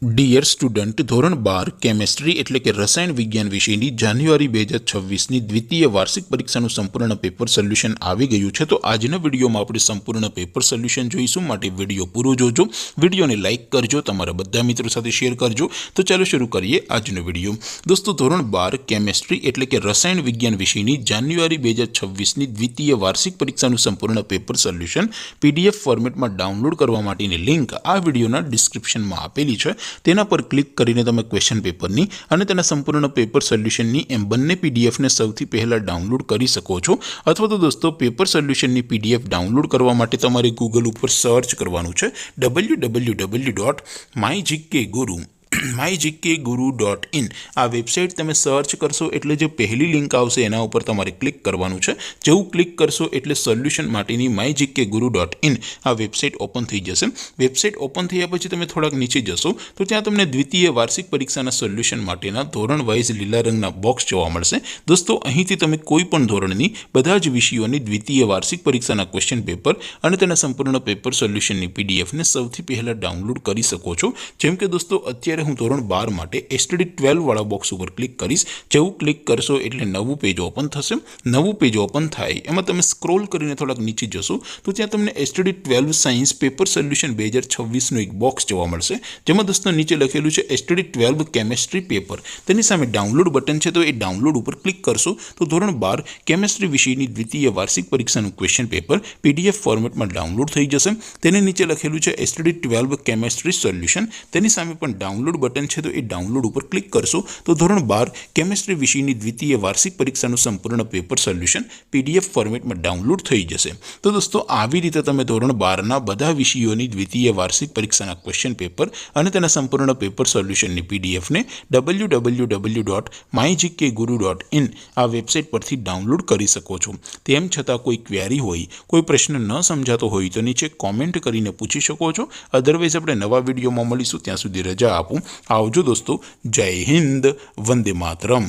Dear student, ધોરણ 12 chemistry એટલે કે રસાયણ વિજ્ઞાન વિષયની જાન્યુઆરી 2026ની દ્વિતીય વાર્ષિક પરીક્ષાનું સંપૂર્ણ પેપર સોલ્યુશન આવી ગયું છે। તો આજના વિડીયોમાં આપણે સંપૂર્ણ પેપર સોલ્યુશન જોઈશું, માટે વિડીયો પૂરો જોજો, વિડીયોને લાઇક કરજો, તમારા બધા મિત્રો સાથે શેર કરજો। તો ચાલો શરૂ કરીએ આજનો વિડીયો। દોસ્તો, ધોરણ 12 કેમેસ્ટ્રી એટલે કે રસાયણ વિજ્ઞાન વિષયની જાન્યુઆરી 2026ની દ્વિતીય વાર્ષિક પરીક્ષાનું સંપૂર્ણ પેપર સોલ્યુશન PDF ફોર્મેટમાં ડાઉનલોડ કરવા માટેની લિંક આ વિડીયોના ડિસ્ક્રિપ્શનમાં આપેલી છે। તેના પર ક્લિક કરીને તમે ક્વેશ્ચન પેપરની અને તેના સંપૂર્ણ પેપર સોલ્યુશનની એમ બંને પીડીએફને સૌથી પહેલાં ડાઉનલોડ કરી શકો છો। અથવા તો દોસ્તો, પેપર સોલ્યુશનની પીડીએફ ડાઉનલોડ કરવા માટે તમારે ગૂગલ ઉપર સર્ચ કરવાનું છે www.mygkguru.in। આ વેબસાઇટ તમે સર્ચ કરશો એટલે જે પહેલી લિંક આવશે એના ઉપર તમારે ક્લિક કરવાનું છે। જેવું ક્લિક કરશો એટલે સોલ્યુશન માટેની mygkguru.in આ વેબસાઇટ ઓપન થઈ જશે। વેબસાઇટ ઓપન થયા પછી તમે થોડાક નીચે જશો તો ત્યાં તમને દ્વિતીય વાર્ષિક પરીક્ષાના સોલ્યુશન માટેના ધોરણ વાઇઝ લીલા રંગના બોક્સ જોવા મળશે। દોસ્તો, અહીંથી તમે કોઈ પણ ધોરણની બધા જ વિષયોની દ્વિતીય વાર્ષિક પરીક્ષાના ક્વેશ્ચન પેપર અને તેના સંપૂર્ણ પેપર સોલ્યુશનની પીડીએફને સૌથી પહેલાં ડાઉનલોડ કરી શકો છો। જેમ કે દોસ્તો, અત્યારે હું ધોરણ 12 માટે STD 12 વાળા બોક્સ ઉપર ક્લિક કરીશ। જેવું ક્લિક કરશો એટલે નવું પેજ ઓપન થશે। નવું પેજ ઓપન થાય એમાં તમે સ્ક્રોલ કરીને થોડાક નીચે જશો તો ત્યાં તમને STD 12 સાયન્સ પેપર સોલ્યુશન 2026નું એક બોક્સ જોવા મળશે, જેમાં દોસ્તો નીચે લખેલું છે STD 12 કેમેસ્ટ્રી પેપર। તેની સામે ડાઉનલોડ બટન છે, તો એ ડાઉનલોડ ઉપર ક્લિક કરશો તો ધોરણ 12 કેમેસ્ટ્રી વિષયની દ્વિતીય વાર્ષિક પરીક્ષાનું ક્વેશ્ચન પેપર PDF ફોર્મેટમાં ડાઉનલોડ થઈ જશે। તેને નીચે લખેલું છે STD 12 કેમેસ્ટ્રી સોલ્યુશન। તેની સામે પણ ડાઉનલોડ બટન છે, તો એ ડાઉનલોડ ઉપર ક્લિક કરશો તો ધોરણ 12 કેમેસ્ટ્રી વિષયની દ્વિતીય વાર્ષિક પરીક્ષાનું સંપૂર્ણ પેપર સોલ્યુશન PDF ફોર્મેટમાં ડાઉનલોડ થઈ જશે। તો દોસ્તો, આવી રીતે તમે ધોરણ 12ના બધા વિષયોની દ્વિતીય વાર્ષિક પરીક્ષાના ક્વેશ્ચન પેપર અને તેના સંપૂર્ણ પેપર સોલ્યુશનની પીડીએફને www.mygkguru.in આ વેબસાઇટ પરથી ડાઉનલોડ કરી શકો છો। તેમ છતાં કોઈ ક્વેરી હોય, કોઈ પ્રશ્ન ન સમજાતો હોય તો નીચે કોમેન્ટ કરીને પૂછી શકો છો। અધરવાઇઝ આપણે નવા વિડીયોમાં મળીશું, ત્યાં સુધી રજા આપું। આવજો દોસ્તો, જય હિન્દ, વંદે માતરમ।